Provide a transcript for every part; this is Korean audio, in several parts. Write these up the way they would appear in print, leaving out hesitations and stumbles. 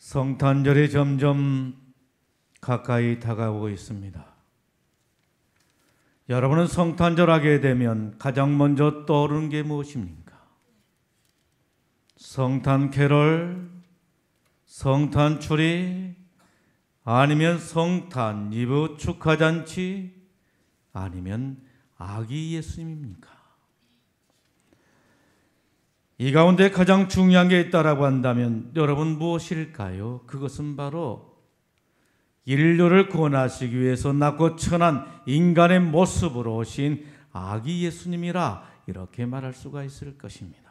성탄절이 점점 가까이 다가오고 있습니다. 여러분은 성탄절 하게 되면 가장 먼저 떠오르는 게 무엇입니까? 성탄 캐롤, 성탄 추리, 아니면 성탄 이브 축하잔치, 아니면 아기 예수님입니까? 이 가운데 가장 중요한 게 있다라고 한다면 여러분 무엇일까요? 그것은 바로 인류를 구원하시기 위해서 낮고 천한 인간의 모습으로 오신 아기 예수님이라 이렇게 말할 수가 있을 것입니다.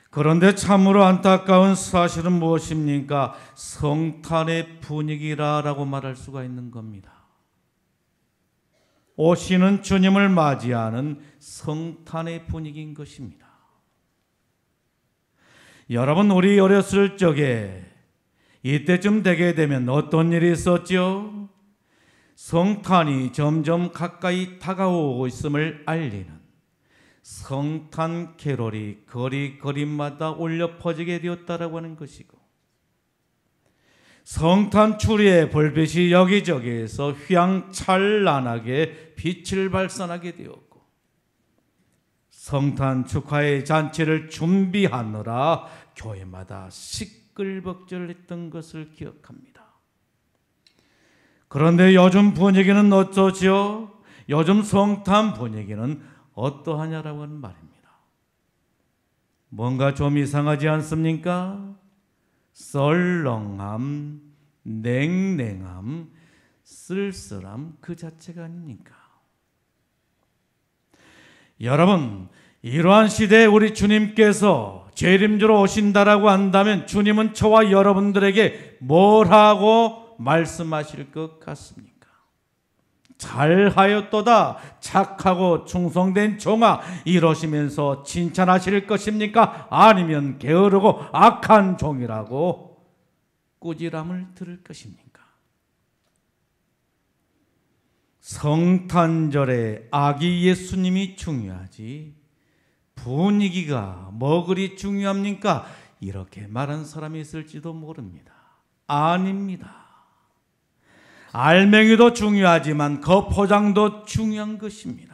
그런데 참으로 안타까운 사실은 무엇입니까? 성탄의 분위기라고 말할 수가 있는 겁니다. 오시는 주님을 맞이하는 성탄의 분위기인 것입니다. 여러분, 우리 어렸을 적에 이때쯤 되게 되면 어떤 일이 있었죠? 성탄이 점점 가까이 다가오고 있음을 알리는 성탄 캐롤이 거리마다 울려 퍼지게 되었다라고 하는 것이고, 성탄 추리의 불빛이 여기저기에서 휘황찬란하게 빛을 발산하게 되었고, 성탄 축하의 잔치를 준비하느라 교회마다 시끌벅적했던 것을 기억합니다. 그런데 요즘 분위기는 어쩌죠? 요즘 성탄 분위기는 어떠하냐라고 하는 말입니다. 뭔가 좀 이상하지 않습니까? 썰렁함, 냉랭함, 쓸쓸함 그 자체가 아닙니까? 여러분, 이러한 시대에 우리 주님께서 재림주로 오신다라고 한다면 주님은 저와 여러분들에게 뭘 하고 말씀하실 것 같습니까? 잘하였도다 착하고 충성된 종아 이러시면서 칭찬하실 것입니까? 아니면 게으르고 악한 종이라고 꾸지람을 들을 것입니까? 성탄절에 아기 예수님이 중요하지 분위기가 뭐 그리 중요합니까? 이렇게 말한 사람이 있을지도 모릅니다. 아닙니다. 알맹이도 중요하지만 그 포장도 중요한 것입니다.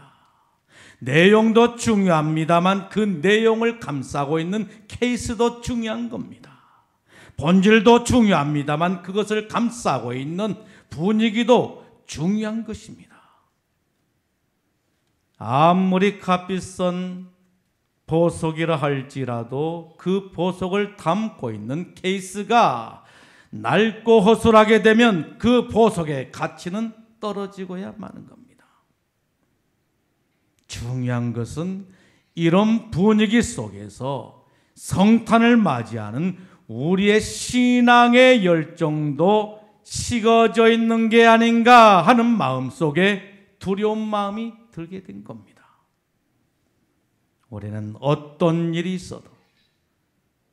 내용도 중요합니다만 그 내용을 감싸고 있는 케이스도 중요한 겁니다. 본질도 중요합니다만 그것을 감싸고 있는 분위기도 중요한 것입니다. 아무리 값비싼 보석이라 할지라도 그 보석을 담고 있는 케이스가 낡고 허술하게 되면 그 보석의 가치는 떨어지고야 마는 겁니다. 중요한 것은 이런 분위기 속에서 성탄을 맞이하는 우리의 신앙의 열정도 식어져 있는 게 아닌가 하는 마음속에 두려운 마음이 들게 된 겁니다. 우리는 어떤 일이 있어도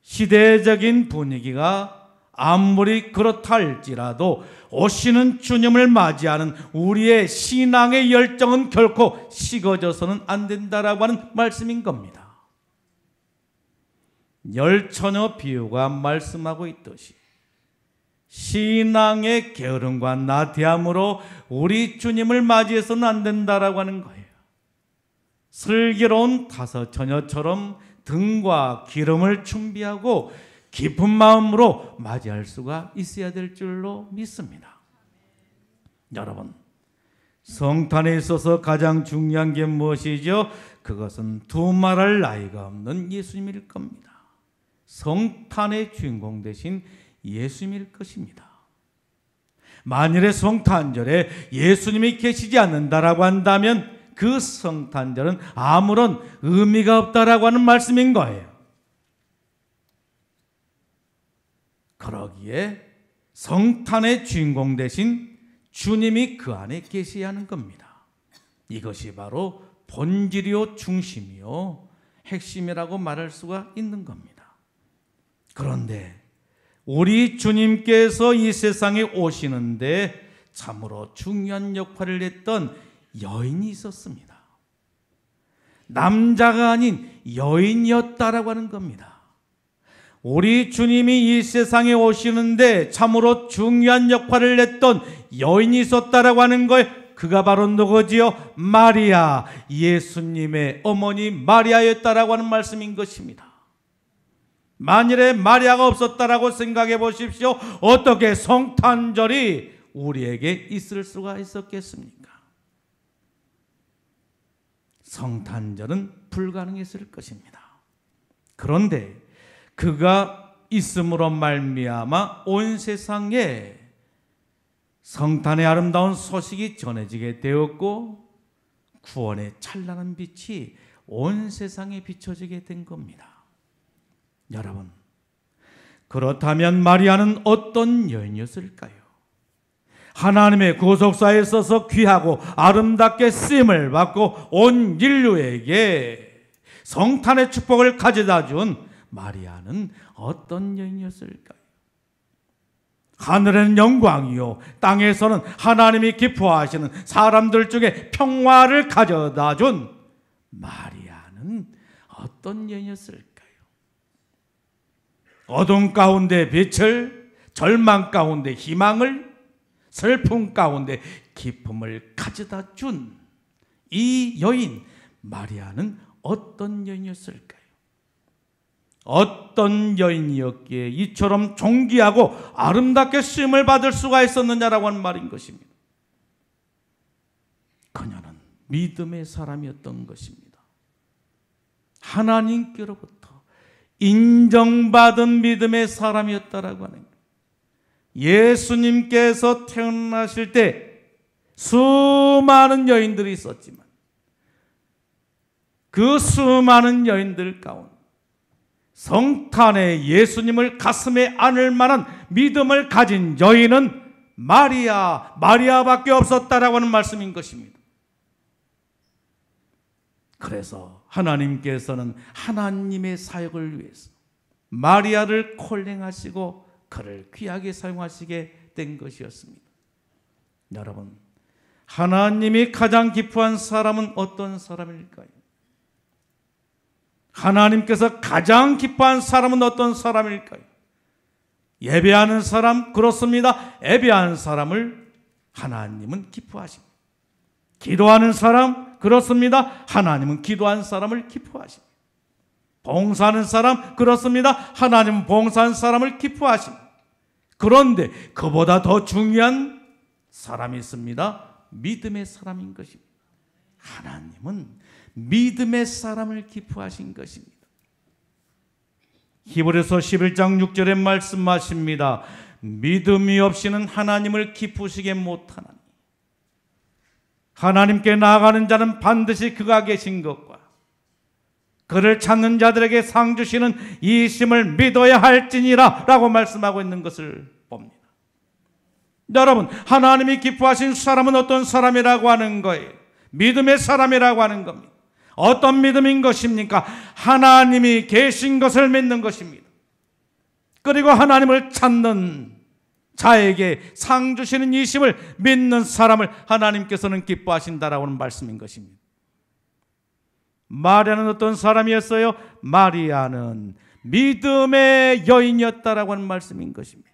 시대적인 분위기가 아무리 그렇다 할지라도 오시는 주님을 맞이하는 우리의 신앙의 열정은 결코 식어져서는 안 된다라고 하는 말씀인 겁니다. 열처녀 비유가 말씀하고 있듯이 신앙의 게으름과 나태함으로 우리 주님을 맞이해서는 안 된다라고 하는 거예요. 슬기로운 다섯 처녀처럼 등과 기름을 준비하고 깊은 마음으로 맞이할 수가 있어야 될 줄로 믿습니다. 여러분, 성탄에 있어서 가장 중요한 게 무엇이죠? 그것은 두말할 나이가 없는 예수님일 겁니다. 성탄의 주인공 되신 예수님일 것입니다. 만일에 성탄절에 예수님이 계시지 않는다라고 한다면 그 성탄절은 아무런 의미가 없다라고 하는 말씀인 거예요. 그러기에 성탄의 주인공 되신 주님이 그 안에 계셔야 하는 겁니다. 이것이 바로 본질이요 중심이요 핵심이라고 말할 수가 있는 겁니다. 그런데 우리 주님께서 이 세상에 오시는데 참으로 중요한 역할을 했던 여인이 있었습니다. 남자가 아닌 여인이었다라고 하는 겁니다. 우리 주님이 이 세상에 오시는데 참으로 중요한 역할을 했던 여인이 있었다라고 하는 거예요. 그가 바로 누구지요? 마리아, 예수님의 어머니 마리아였다라고 하는 말씀인 것입니다. 만일에 마리아가 없었다라고 생각해 보십시오. 어떻게 성탄절이 우리에게 있을 수가 있었겠습니까? 성탄절은 불가능했을 것입니다. 그런데 그가 있음으로 말미암아 온 세상에 성탄의 아름다운 소식이 전해지게 되었고 구원의 찬란한 빛이 온 세상에 비춰지게 된 겁니다. 여러분, 그렇다면 마리아는 어떤 여인이었을까요? 하나님의 구속사에 있어서 귀하고 아름답게 쓰임을 받고 온 인류에게 성탄의 축복을 가져다 준 마리아는 어떤 여인이었을까요? 하늘에는 영광이요 땅에서는 하나님이 기뻐하시는 사람들 중에 평화를 가져다 준 마리아는 어떤 여인이었을까요? 어둠 가운데 빛을, 절망 가운데 희망을, 슬픔 가운데 기쁨을 가져다 준 이 여인 마리아는 어떤 여인이었을까요? 어떤 여인이었기에 이처럼 존귀하고 아름답게 쓰임을 받을 수가 있었느냐라고 하는 말인 것입니다. 그녀는 믿음의 사람이었던 것입니다. 하나님께로부터 인정받은 믿음의 사람이었다라고 하는 거예요. 예수님께서 태어나실 때 수많은 여인들이 있었지만 그 수많은 여인들 가운데 성탄에 예수님을 가슴에 안을 만한 믿음을 가진 여인은 마리아밖에 없었다라고 하는 말씀인 것입니다. 그래서 하나님께서는 하나님의 사역을 위해서 마리아를 콜링하시고 그를 귀하게 사용하시게 된 것이었습니다. 여러분, 하나님이 가장 기뻐한 사람은 어떤 사람일까요? 하나님께서 가장 기뻐한 사람은 어떤 사람일까요? 예배하는 사람, 그렇습니다. 예배하는 사람을 하나님은 기뻐하십니다. 기도하는 사람, 그렇습니다. 하나님은 기도하는 사람을 기뻐하십니다. 봉사하는 사람, 그렇습니다. 하나님은 봉사하는 사람을 기뻐하십니다. 그런데 그보다 더 중요한 사람이 있습니다. 믿음의 사람인 것입니다. 하나님은 믿음의 사람을 기뻐하신 것입니다. 히브리서 11장 6절에 말씀하십니다. 믿음이 없이는 하나님을 기쁘시게 못하나니 하나님께 나아가는 자는 반드시 그가 계신 것과 그를 찾는 자들에게 상 주시는 이심을 믿어야 할지니라 라고 말씀하고 있는 것을 봅니다. 여러분, 하나님이 기뻐하신 사람은 어떤 사람이라고 하는 거예요? 믿음의 사람이라고 하는 겁니다. 어떤 믿음인 것입니까? 하나님이 계신 것을 믿는 것입니다. 그리고 하나님을 찾는 자에게 상 주시는 이심을 믿는 사람을 하나님께서는 기뻐하신다라고 하는 말씀인 것입니다. 마리아는 어떤 사람이었어요? 마리아는 믿음의 여인이었다라고 하는 말씀인 것입니다.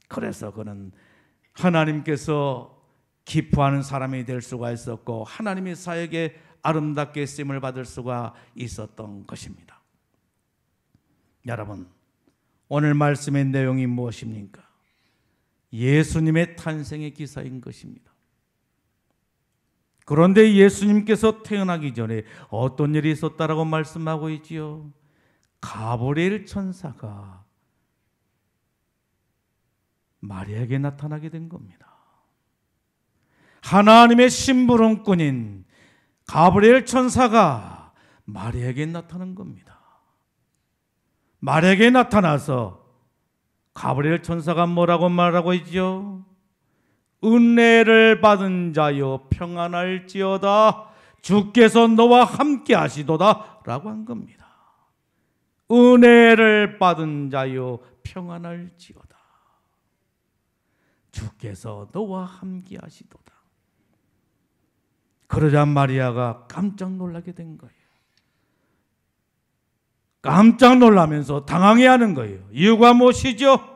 그래서 그는 하나님께서 기뻐하는 사람이 될 수가 있었고 하나님의 사역에 아름답게 쓰임을 받을 수가 있었던 것입니다. 여러분, 오늘 말씀의 내용이 무엇입니까? 예수님의 탄생의 기사인 것입니다. 그런데 예수님께서 태어나기 전에 어떤 일이 있었다라고 말씀하고 있지요? 가브리엘 천사가 마리아에게 나타나게 된 겁니다. 하나님의 심부름꾼인 가브리엘 천사가 마리아에게 나타난 겁니다. 마리아에게 나타나서 가브리엘 천사가 뭐라고 말하고 있죠? 은혜를 받은 자여 평안할지어다 주께서 너와 함께 하시도다 라고 한 겁니다. 은혜를 받은 자여 평안할지어다 주께서 너와 함께 하시도다. 그러자 마리아가 깜짝 놀라게 된 거예요. 깜짝 놀라면서 당황해하는 거예요. 이유가 무엇이죠?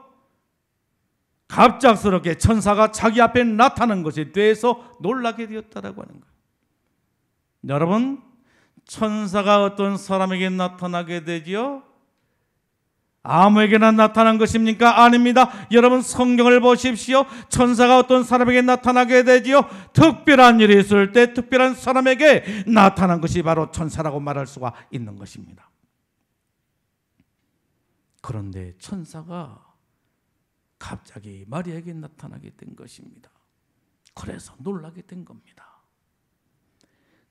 갑작스럽게 천사가 자기 앞에 나타난 것에 대해서 놀라게 되었다라고 하는 거예요. 여러분, 천사가 어떤 사람에게 나타나게 되지요? 아무에게나 나타난 것입니까? 아닙니다. 여러분, 성경을 보십시오. 천사가 어떤 사람에게 나타나게 되지요? 특별한 일이 있을 때 특별한 사람에게 나타난 것이 바로 천사라고 말할 수가 있는 것입니다. 그런데 천사가 갑자기 마리아에게 나타나게 된 것입니다. 그래서 놀라게 된 겁니다.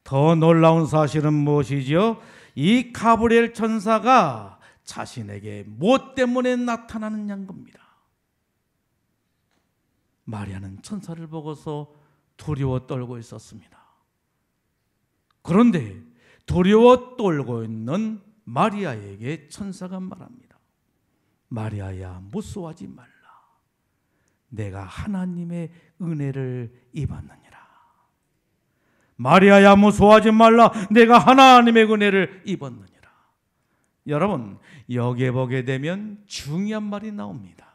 더 놀라운 사실은 무엇이죠? 이 가브리엘 천사가 자신에게 무엇 때문에 나타나느냐는 겁니다. 마리아는 천사를 보고서 두려워 떨고 있었습니다. 그런데 두려워 떨고 있는 마리아에게 천사가 말합니다. 마리아야, 무서워하지 말라. 내가 하나님의 은혜를 입었느니라. 마리아야, 무서워하지 말라. 내가 하나님의 은혜를 입었느니라. 여러분, 여기에 보게 되면 중요한 말이 나옵니다.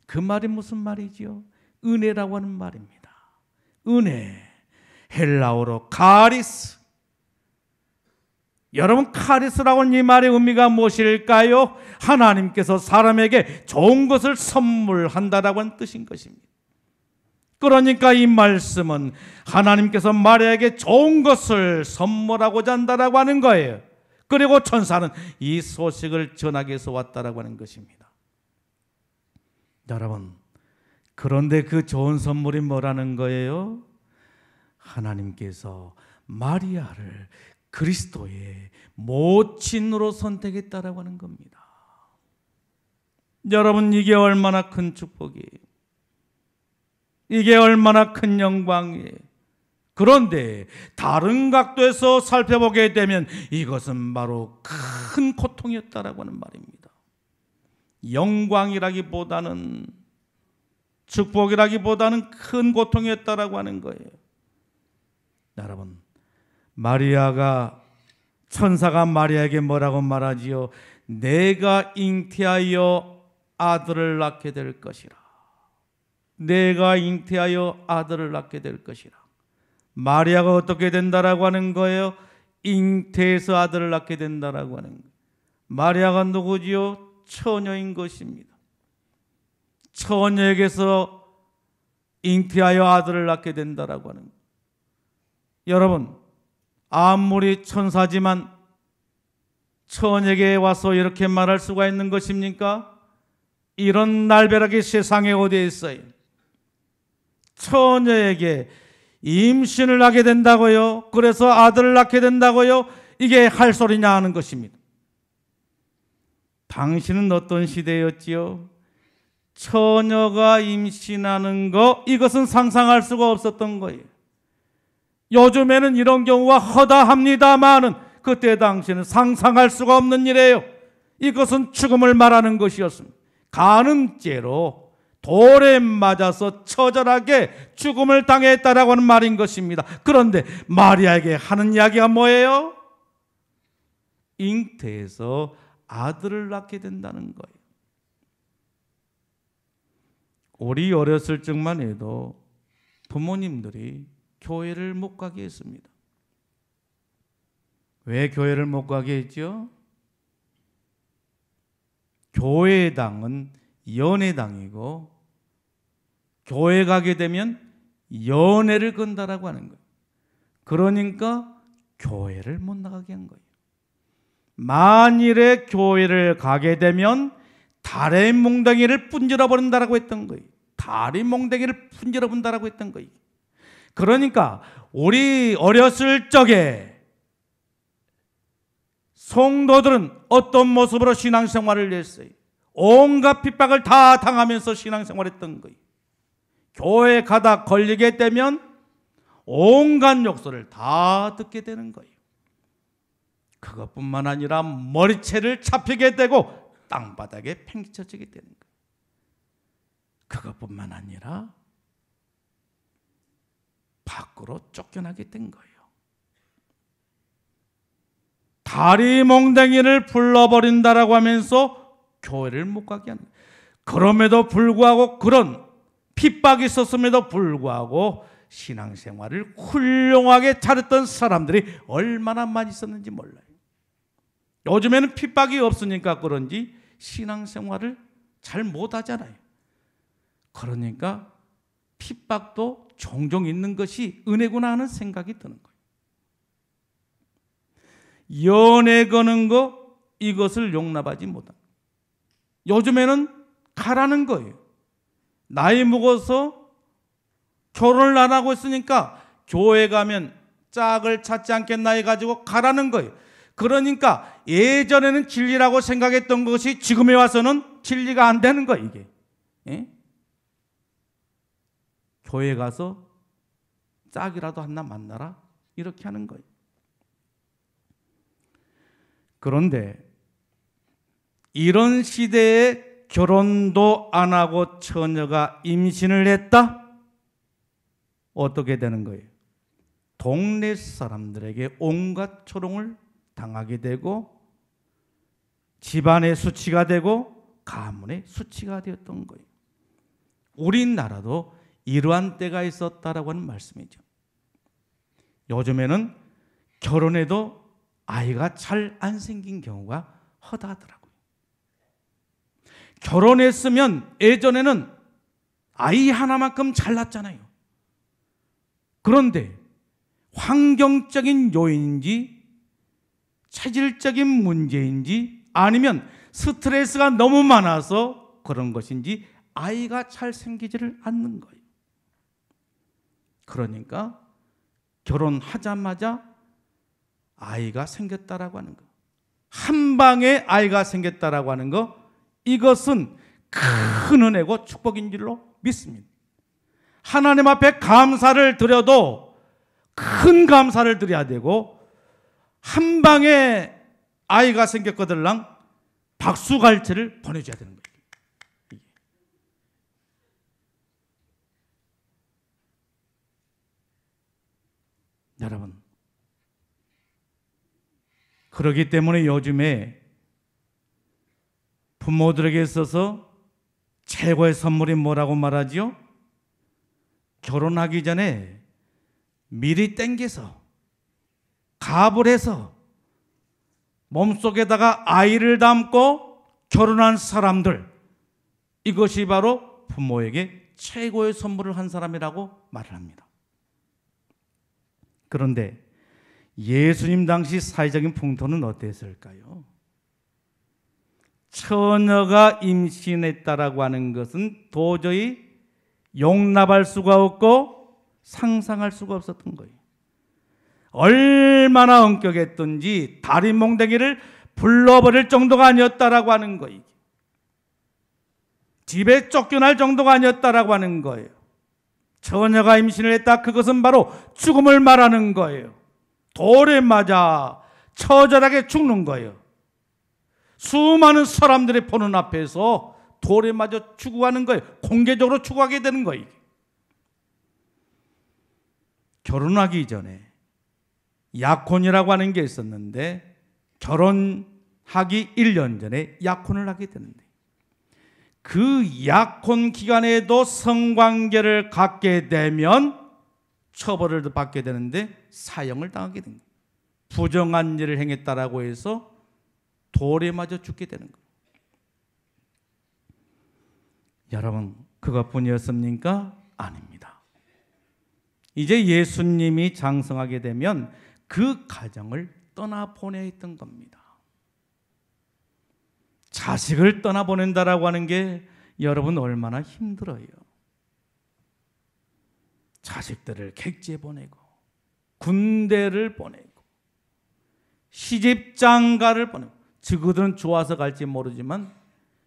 그 말이 무슨 말이지요? 은혜라고 하는 말입니다. 은혜, 헬라어로 카리스. 여러분, 카리스라고 하는 이 말의 의미가 무엇일까요? 하나님께서 사람에게 좋은 것을 선물한다라고 하는 뜻인 것입니다. 그러니까 이 말씀은 하나님께서 마리아에게 좋은 것을 선물하고자 한다라고 하는 거예요. 그리고 천사는 이 소식을 전하기 위해서 왔다라고 하는 것입니다. 여러분, 그런데 그 좋은 선물이 뭐라는 거예요? 하나님께서 마리아를 그리스도의 모친으로 선택했다라고 하는 겁니다. 여러분, 이게 얼마나 큰 축복이에요. 이게 얼마나 큰 영광이에요. 그런데 다른 각도에서 살펴보게 되면 이것은 바로 큰 고통이었다라고 하는 말입니다. 영광이라기보다는, 축복이라기보다는 큰 고통이었다라고 하는 거예요. 여러분, 천사가 마리아에게 뭐라고 말하지요? 내가 잉태하여 아들을 낳게 될 것이라. 내가 잉태하여 아들을 낳게 될 것이라. 마리아가 어떻게 된다라고 하는 거예요? 잉태해서 아들을 낳게 된다라고 하는 거예요. 마리아가 누구지요? 처녀인 것입니다. 처녀에게서 잉태하여 아들을 낳게 된다라고 하는 거예요. 여러분, 아무리 천사지만 처녀에게 와서 이렇게 말할 수가 있는 것입니까? 이런 날벼락이 세상에 어디에 있어요? 처녀에게 임신을 하게 된다고요? 그래서 아들을 낳게 된다고요? 이게 할 소리냐 하는 것입니다. 당신은 어떤 시대였지요? 처녀가 임신하는 거, 이것은 상상할 수가 없었던 거예요. 요즘에는 이런 경우가 허다합니다마는 그때 당시에는 상상할 수가 없는 일이에요. 이것은 죽음을 말하는 것이었습니다. 간음죄로 돌에 맞아서 처절하게 죽음을 당했다라고 하는 말인 것입니다. 그런데 마리아에게 하는 이야기가 뭐예요? 잉태해서 아들을 낳게 된다는 거예요. 우리 어렸을 적만 해도 부모님들이 교회를 못 가게 했습니다. 왜 교회를 못 가게 했죠? 교회당은 연회당이고 교회 가게 되면 연회를 건다라고 하는 거예요. 그러니까 교회를 못 나가게 한 거예요. 만일에 교회를 가게 되면 달의 몽둥이를 분질러 버린다라고 했던 거예요. 달의 몽둥이를 분질러 본다라고 했던 거예요. 그러니까 우리 어렸을 적에 성도들은 어떤 모습으로 신앙생활을 했어요? 온갖 핍박을 다 당하면서 신앙생활했던 거예요. 교회 가다 걸리게 되면 온갖 욕설을 다 듣게 되는 거예요. 그것뿐만 아니라 머리채를 잡히게 되고 땅바닥에 팽개쳐지게 되는 거예요. 그것뿐만 아니라 밖으로 쫓겨나게 된 거예요. 다리 몽댕이를 불러버린다라고 하면서 교회를 못 가게 하는 거예요. 그럼에도 불구하고, 그런 핍박이 있었음에도 불구하고 신앙생활을 훌륭하게 차렸던 사람들이 얼마나 많이 있었는지 몰라요. 요즘에는 핍박이 없으니까 그런지 신앙생활을 잘 못하잖아요. 그러니까 핍박도 종종 있는 것이 은혜구나 하는 생각이 드는 거예요. 연애 거는 거, 이것을 용납하지 못합니다. 요즘에는 가라는 거예요. 나이 먹어서 결혼을 안 하고 있으니까 교회 가면 짝을 찾지 않겠나 해가지고 가라는 거예요. 그러니까 예전에는 진리라고 생각했던 것이 지금에 와서는 진리가 안 되는 거예요, 이게. 예? 교회 가서 짝이라도 하나 만나라, 이렇게 하는 거예요. 그런데 이런 시대에 결혼도 안 하고 처녀가 임신을 했다? 어떻게 되는 거예요? 동네 사람들에게 온갖 조롱을 당하게 되고, 집안의 수치가 되고 가문의 수치가 되었던 거예요. 우리나라도 이러한 때가 있었다라고 하는 말씀이죠. 요즘에는 결혼해도 아이가 잘 안 생긴 경우가 허다하더라고요. 결혼했으면 예전에는 아이 하나만큼 잘났잖아요. 그런데 환경적인 요인인지 체질적인 문제인지 아니면 스트레스가 너무 많아서 그런 것인지 아이가 잘 생기지를 않는 거예요. 그러니까 결혼하자마자 아이가 생겼다라고 하는 거, 한 방에 아이가 생겼다라고 하는 거, 이것은 큰 은혜고 축복인 줄로 믿습니다. 하나님 앞에 감사를 드려도 큰 감사를 드려야 되고, 한 방에 아이가 생겼거들랑 박수갈채를 보내줘야 되는 거예요. 여러분, 그렇기 때문에 요즘에 부모들에게 있어서 최고의 선물이 뭐라고 말하지요? 결혼하기 전에 미리 땡겨서 갑을 해서 몸속에다가 아이를 담고 결혼한 사람들, 이것이 바로 부모에게 최고의 선물을 한 사람이라고 말을 합니다. 그런데 예수님 당시 사회적인 풍토는 어땠을까요? 처녀가 임신했다라고 하는 것은 도저히 용납할 수가 없고 상상할 수가 없었던 거예요. 얼마나 엄격했던지 다리 몽댕이를 불러버릴 정도가 아니었다라고 하는 거예요. 집에 쫓겨날 정도가 아니었다라고 하는 거예요. 처녀가 임신을 했다, 그것은 바로 죽음을 말하는 거예요. 돌에 맞아 처절하게 죽는 거예요. 수많은 사람들의 보는 앞에서 돌에 맞아 죽어가는 거예요. 공개적으로 죽어가게 되는 거예요. 결혼하기 전에 약혼이라고 하는 게 있었는데, 결혼하기 1년 전에 약혼을 하게 되는데, 그 약혼 기간에도 성관계를 갖게 되면 처벌을 받게 되는데 사형을 당하게 됩니다. 부정한 일을 행했다라고 해서 돌에 맞아 죽게 되는 거예요. 여러분, 그것뿐이었습니까? 아닙니다. 이제 예수님이 장성하게 되면 그 가정을 떠나보내야 했던 겁니다. 자식을 떠나보낸다라고 하는 게 여러분 얼마나 힘들어요. 자식들을 객지에 보내고 군대를 보내고 시집장가를 보내고, 저그들은 좋아서 갈지 모르지만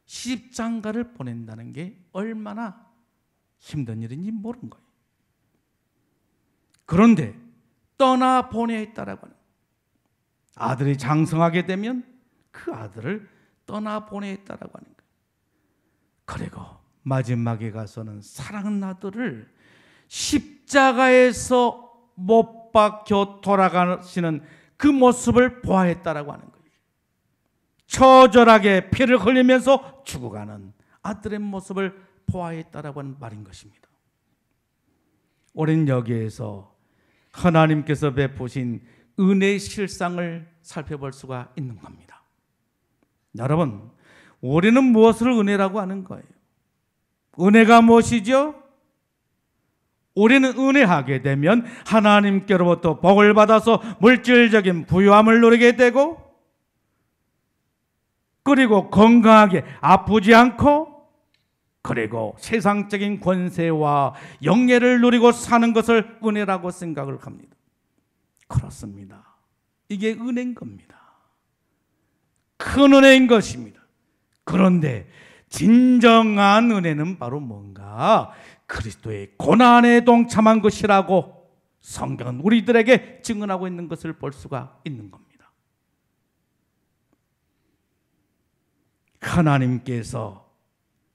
시집장가를 보낸다는 게 얼마나 힘든 일인지 모르는 거예요. 그런데 떠나보내야 했다라고 하는, 아들이 장성하게 되면 그 아들을 떠나보내야 했다라고 하는 거예요. 그리고 마지막에 가서는 사랑하는 아들을 십자가에서 못 박혀 돌아가시는 그 모습을 보아했다라고 하는 거예요. 처절하게 피를 흘리면서 죽어가는 아들의 모습을 보아했다라고 하는 말인 것입니다. 우리는 여기에서 하나님께서 베푸신 은혜의 실상을 살펴볼 수가 있는 겁니다. 여러분, 우리는 무엇을 은혜라고 하는 거예요? 은혜가 무엇이죠? 우리는 은혜하게 되면 하나님께로부터 복을 받아서 물질적인 부유함을 누리게 되고, 그리고 건강하게 아프지 않고, 그리고 세상적인 권세와 영예를 누리고 사는 것을 은혜라고 생각을 합니다. 그렇습니다. 이게 은혜인 겁니다. 큰 은혜인 것입니다. 그런데 진정한 은혜는 바로 뭔가? 그리스도의 고난에 동참한 것이라고 성경은 우리들에게 증언하고 있는 것을 볼 수가 있는 겁니다. 하나님께서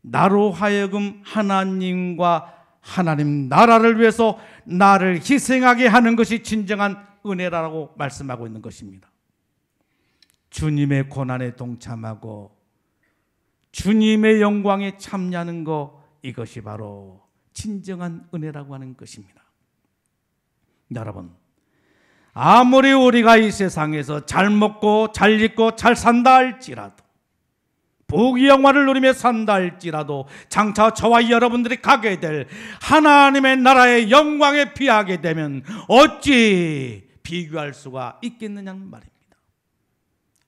나로 하여금 하나님과 하나님 나라를 위해서 나를 희생하게 하는 것이 진정한 은혜라고 말씀하고 있는 것입니다. 주님의 고난에 동참하고 주님의 영광에 참여하는 것, 이것이 바로 진정한 은혜라고 하는 것입니다. 여러분, 아무리 우리가 이 세상에서 잘 먹고 잘 입고 잘 산다 할지라도, 부귀영화를 누리며 산다 할지라도, 장차 저와 여러분들이 가게 될 하나님의 나라의 영광에 비하게 되면 어찌 비교할 수가 있겠느냐는 말입니다.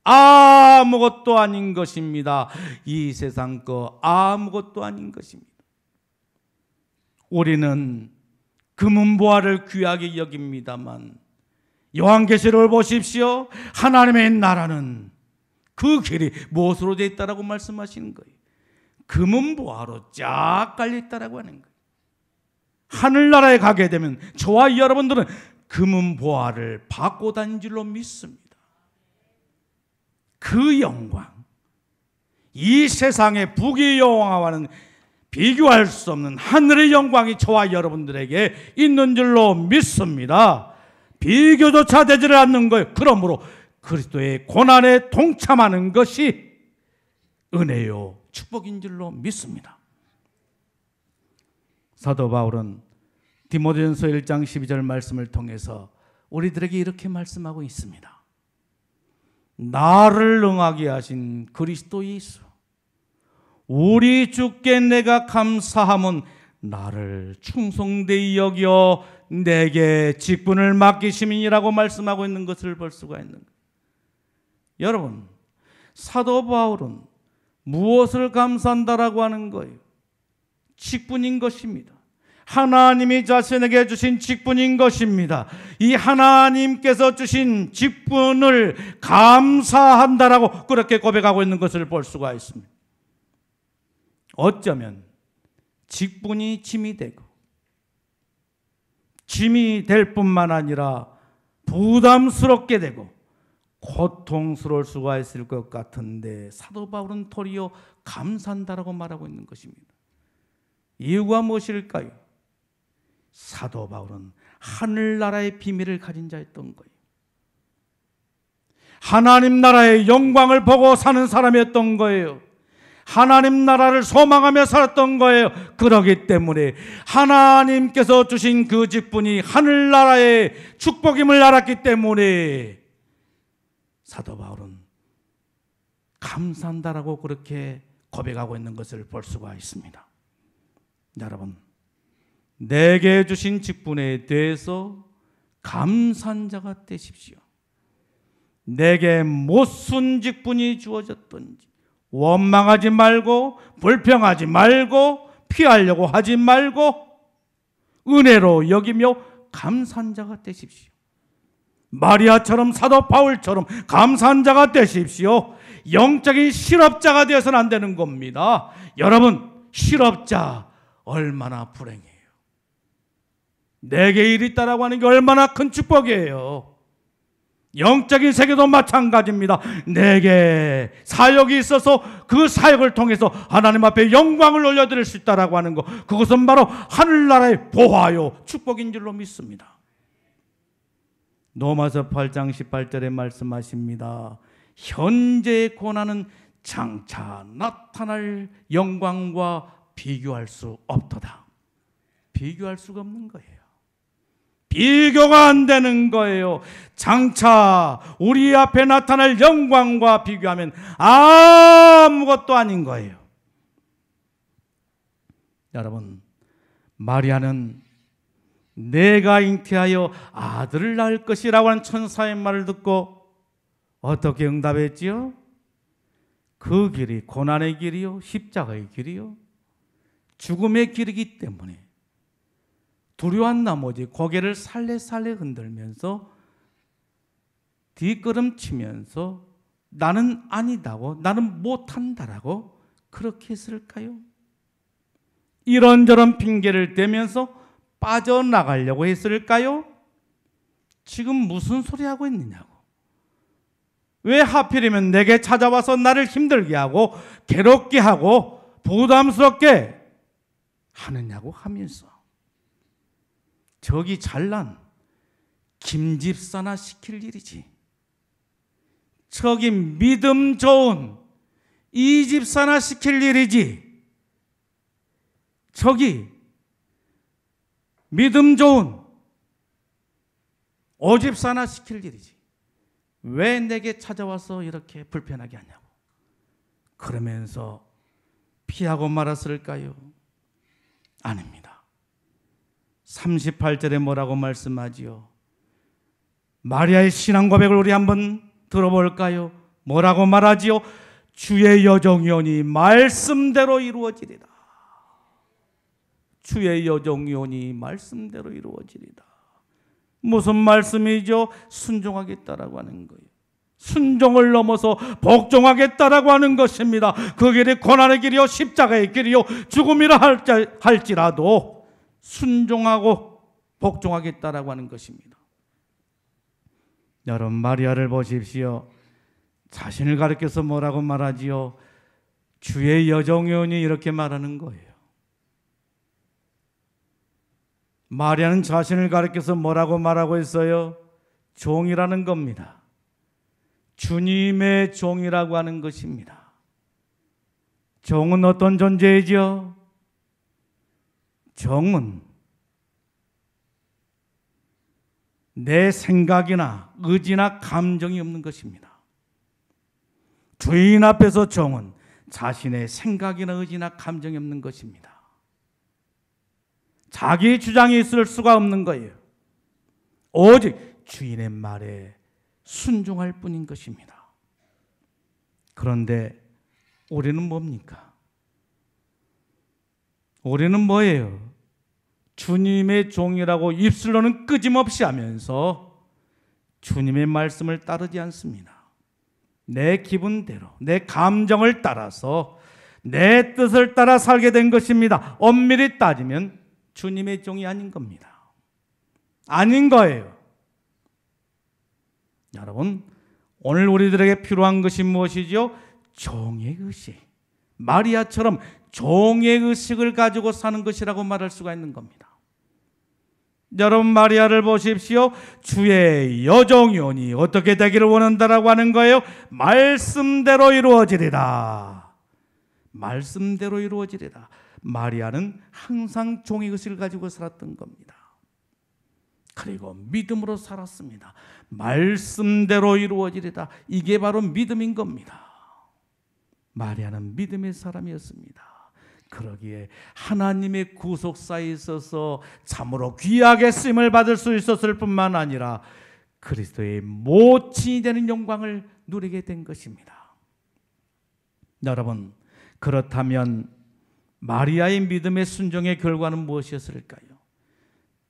아무것도 아닌 것입니다. 이 세상 거 아무것도 아닌 것입니다. 우리는 금은보화를 귀하게 여깁니다만, 요한계시록을 보십시오. 하나님의 나라는 그 길이 무엇으로 되어 있다라고 말씀하시는 거예요? 금은보화로 쫙 깔려 있다라고 하는 거예요. 하늘나라에 가게 되면 저와 여러분들은 금은보화를 받고 다닌 줄로 믿습니다. 그 영광, 이 세상의 부귀영화와는 비교할 수 없는 하늘의 영광이 저와 여러분들에게 있는 줄로 믿습니다. 비교조차 되지를 않는 거예요. 그러므로 그리스도의 고난에 동참하는 것이 은혜요 축복인 줄로 믿습니다. 사도 바울은 디모데전서 1장 12절 말씀을 통해서 우리들에게 이렇게 말씀하고 있습니다. 나를 능하게 하신 그리스도 예수, 우리 주께 내가 감사함은 나를 충성되이 여겨 내게 직분을 맡기심이라고 말씀하고 있는 것을 볼 수가 있는 거예요. 여러분, 사도 바울은 무엇을 감사한다라고 하는 거예요? 직분인 것입니다. 하나님이 자신에게 주신 직분인 것입니다. 이 하나님께서 주신 직분을 감사한다라고 그렇게 고백하고 있는 것을 볼 수가 있습니다. 어쩌면 직분이 짐이 되고, 짐이 될 뿐만 아니라 부담스럽게 되고 고통스러울 수가 있을 것 같은데, 사도 바울은 도리어 감사한다라고 말하고 있는 것입니다. 이유가 무엇일까요? 사도 바울은 하늘나라의 비밀을 가진 자였던 거예요. 하나님 나라의 영광을 보고 사는 사람이었던 거예요. 하나님 나라를 소망하며 살았던 거예요. 그렇기 때문에 하나님께서 주신 그 직분이 하늘나라의 축복임을 알았기 때문에 사도 바울은 감사한다라고 그렇게 고백하고 있는 것을 볼 수가 있습니다. 여러분, 내게 주신 직분에 대해서 감사한 자가 되십시오. 내게 무슨 직분이 주어졌든지 원망하지 말고, 불평하지 말고, 피하려고 하지 말고 은혜로 여기며 감사한 자가 되십시오. 마리아처럼, 사도 바울처럼 감사한 자가 되십시오. 영적인 실업자가 되어서는 안 되는 겁니다. 여러분, 실업자 얼마나 불행해요. 내게 일이 있다라고 하는 게 얼마나 큰 축복이에요. 영적인 세계도 마찬가지입니다. 내게 사역이 있어서 그 사역을 통해서 하나님 앞에 영광을 올려드릴 수 있다라고 하는 것, 그것은 바로 하늘나라의 보화요 축복인 줄로 믿습니다. 로마서 8장 18절에 말씀하십니다. 현재의 고난은 장차 나타날 영광과 비교할 수 없도다. 비교할 수가 없는 거예요. 비교가 안 되는 거예요. 장차 우리 앞에 나타날 영광과 비교하면 아무것도 아닌 거예요. 여러분, 마리아는 내가 잉태하여 아들을 낳을 것이라고 하는 천사의 말을 듣고 어떻게 응답했지요? 그 길이 고난의 길이요, 십자가의 길이요, 죽음의 길이기 때문에 두려워한 나머지 고개를 살레살레 흔들면서 뒷걸음치면서 나는 아니다고, 나는 못한다라고 그렇게 했을까요? 이런저런 핑계를 대면서 빠져나가려고 했을까요? 지금 무슨 소리 하고 있느냐고. 왜 하필이면 내게 찾아와서 나를 힘들게 하고 괴롭게 하고 부담스럽게 하느냐고 하면서 저기 잘난 김집사나 시킬 일이지. 저기 믿음 좋은 이 집사나 시킬 일이지. 저기 믿음 좋은 오집사나 시킬 일이지. 왜 내게 찾아와서 이렇게 불편하게 하냐고. 그러면서 피하고 말았을까요? 아닙니다. 38절에 뭐라고 말씀하지요? 마리아의 신앙 고백을 우리 한번 들어볼까요? 뭐라고 말하지요? 주의 여종이오니 말씀대로 이루어지리라. 주의 여종이오니 말씀대로 이루어지리라. 무슨 말씀이죠? 순종하겠다라고 하는 거예요. 순종을 넘어서 복종하겠다라고 하는 것입니다. 그 길이 고난의 길이요, 십자가의 길이요, 죽음이라 할지라도 순종하고 복종하겠다라고 하는 것입니다. 여러분, 마리아를 보십시오. 자신을 가리켜서 뭐라고 말하지요? 주의 여종이오니 이렇게 말하는 거예요. 마리아는 자신을 가리켜서 뭐라고 말하고 있어요? 종이라는 겁니다. 주님의 종이라고 하는 것입니다. 종은 어떤 존재이죠? 종은 내 생각이나 의지나 감정이 없는 것입니다. 주인 앞에서 종은 자신의 생각이나 의지나 감정이 없는 것입니다. 자기 주장이 있을 수가 없는 거예요. 오직 주인의 말에 순종할 뿐인 것입니다. 그런데 우리는 뭡니까? 우리는 뭐예요? 주님의 종이라고 입술로는 끊임없이 하면서 주님의 말씀을 따르지 않습니다. 내 기분대로, 내 감정을 따라서 내 뜻을 따라 살게 된 것입니다. 엄밀히 따지면 주님의 종이 아닌 겁니다. 아닌 거예요. 여러분, 오늘 우리들에게 필요한 것이 무엇이죠? 종의 의식. 마리아처럼 종의 의식을 가지고 사는 것이라고 말할 수가 있는 겁니다. 여러분, 마리아를 보십시오. 주의 여종이오니 어떻게 되기를 원한다라고 하는 거예요? 말씀대로 이루어지리라. 말씀대로 이루어지리라. 마리아는 항상 종의 의식을 가지고 살았던 겁니다. 그리고 믿음으로 살았습니다. 말씀대로 이루어지리라. 이게 바로 믿음인 겁니다. 마리아는 믿음의 사람이었습니다. 그러기에 하나님의 구속사에 있어서 참으로 귀하게 쓰임을 받을 수 있었을 뿐만 아니라 그리스도의 모친이 되는 영광을 누리게 된 것입니다. 여러분, 그렇다면 마리아의 믿음의 순종의 결과는 무엇이었을까요?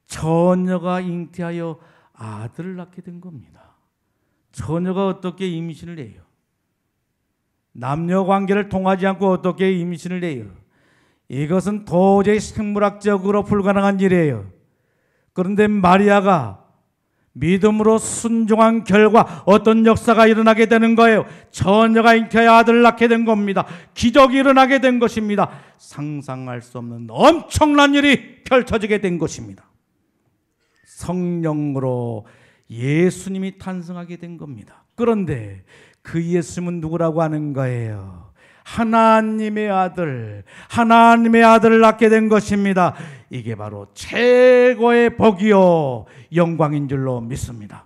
처녀가 잉태하여 아들을 낳게 된 겁니다. 처녀가 어떻게 임신을 해요? 남녀 관계를 통하지 않고 어떻게 임신을 해요? 이것은 도저히 생물학적으로 불가능한 일이에요. 그런데 마리아가 믿음으로 순종한 결과 어떤 역사가 일어나게 되는 거예요. 처녀가 잉태하여 아들을 낳게 된 겁니다. 기적이 일어나게 된 것입니다. 상상할 수 없는 엄청난 일이 펼쳐지게 된 것입니다. 성령으로 예수님이 탄생하게 된 겁니다. 그런데 그 예수님은 누구라고 하는 거예요? 하나님의 아들, 하나님의 아들을 낳게 된 것입니다. 이게 바로 최고의 복이요 영광인 줄로 믿습니다.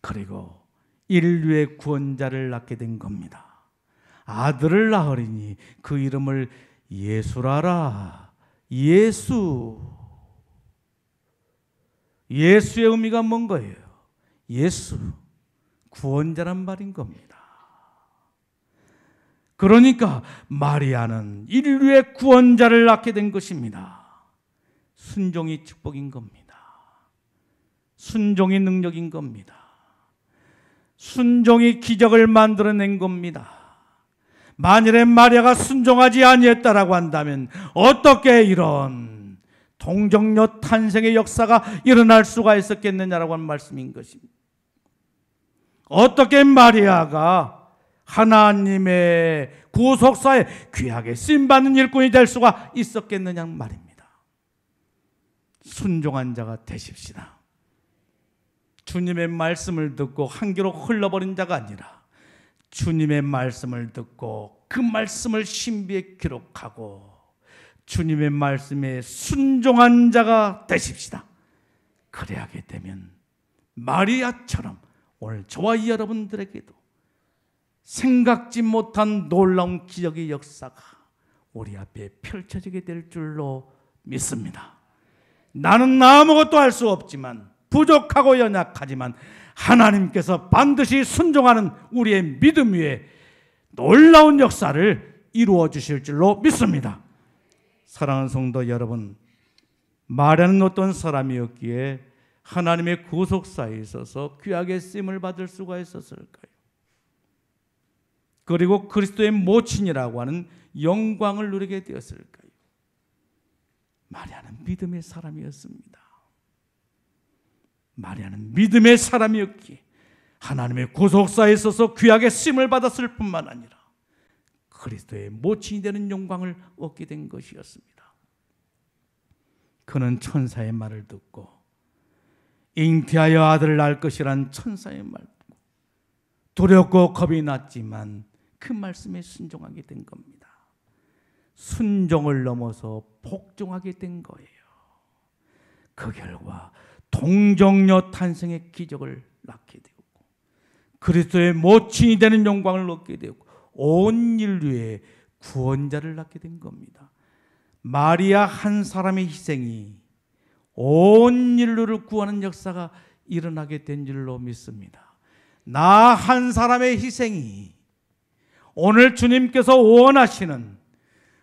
그리고 인류의 구원자를 낳게 된 겁니다. 아들을 낳으리니 그 이름을 예수라라. 예수. 예수의 의미가 뭔 거예요? 예수, 구원자란 말인 겁니다. 그러니까 마리아는 인류의 구원자를 낳게 된 것입니다. 순종이 축복인 겁니다. 순종이 능력인 겁니다. 순종이 기적을 만들어낸 겁니다. 만일에 마리아가 순종하지 아니했다라고 한다면 어떻게 이런 동정녀 탄생의 역사가 일어날 수가 있었겠느냐라고 하는 말씀인 것입니다. 어떻게 마리아가 하나님의 구속사에 귀하게 쓰임받는 일꾼이 될 수가 있었겠느냐 말입니다. 순종한 자가 되십시다. 주님의 말씀을 듣고 한 귀로 흘러버린 자가 아니라 주님의 말씀을 듣고 그 말씀을 신비에 기록하고 주님의 말씀에 순종한 자가 되십시다. 그래야게 되면 마리아처럼 오늘 저와 여러분들에게도 생각지 못한 놀라운 기적의 역사가 우리 앞에 펼쳐지게 될 줄로 믿습니다. 나는 아무것도 할 수 없지만 부족하고 연약하지만 하나님께서 반드시 순종하는 우리의 믿음 위에 놀라운 역사를 이루어 주실 줄로 믿습니다. 사랑하는 성도 여러분, 마리아는 어떤 사람이었기에 하나님의 구속사에 있어서 귀하게 쓰임을 받을 수가 있었을까요? 그리고 그리스도의 모친이라고 하는 영광을 누리게 되었을까요? 마리아는 믿음의 사람이었습니다. 마리아는 믿음의 사람이었기에 하나님의 구속사에 있어서 귀하게 쓰임을 받았을 뿐만 아니라 그리스도의 모친이 되는 영광을 얻게 된 것이었습니다. 그는 천사의 말을 듣고 잉태하여 아들을 낳을 것이란 천사의 말 듣고 두렵고 겁이 났지만 그 말씀에 순종하게 된 겁니다. 순종을 넘어서 복종하게 된 거예요. 그 결과 동정녀 탄생의 기적을 낳게 되었고 그리스도의 모친이 되는 영광을 얻게 되었고 온 인류의 구원자를 낳게 된 겁니다. 마리아 한 사람의 희생이 온 인류를 구하는 역사가 일어나게 된 줄로 믿습니다. 나 한 사람의 희생이 오늘 주님께서 원하시는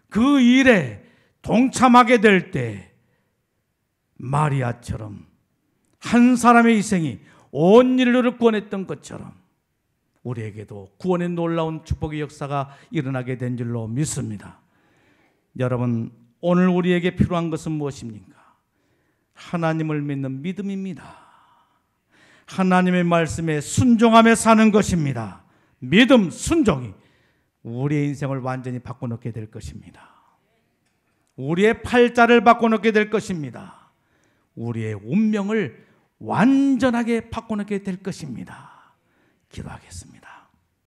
그 일에 동참하게 될 때 마리아처럼 한 사람의 희생이 온 인류를 구원했던 것처럼 우리에게도 구원의 놀라운 축복의 역사가 일어나게 된 줄로 믿습니다. 여러분, 오늘 우리에게 필요한 것은 무엇입니까? 하나님을 믿는 믿음입니다. 하나님의 말씀에 순종하며 사는 것입니다. 믿음, 순종이 우리의 인생을 완전히 바꿔놓게 될 것입니다. 우리의 팔자를 바꿔놓게 될 것입니다. 우리의 운명을 완전하게 바꿔놓게 될 것입니다. 기도하겠습니다.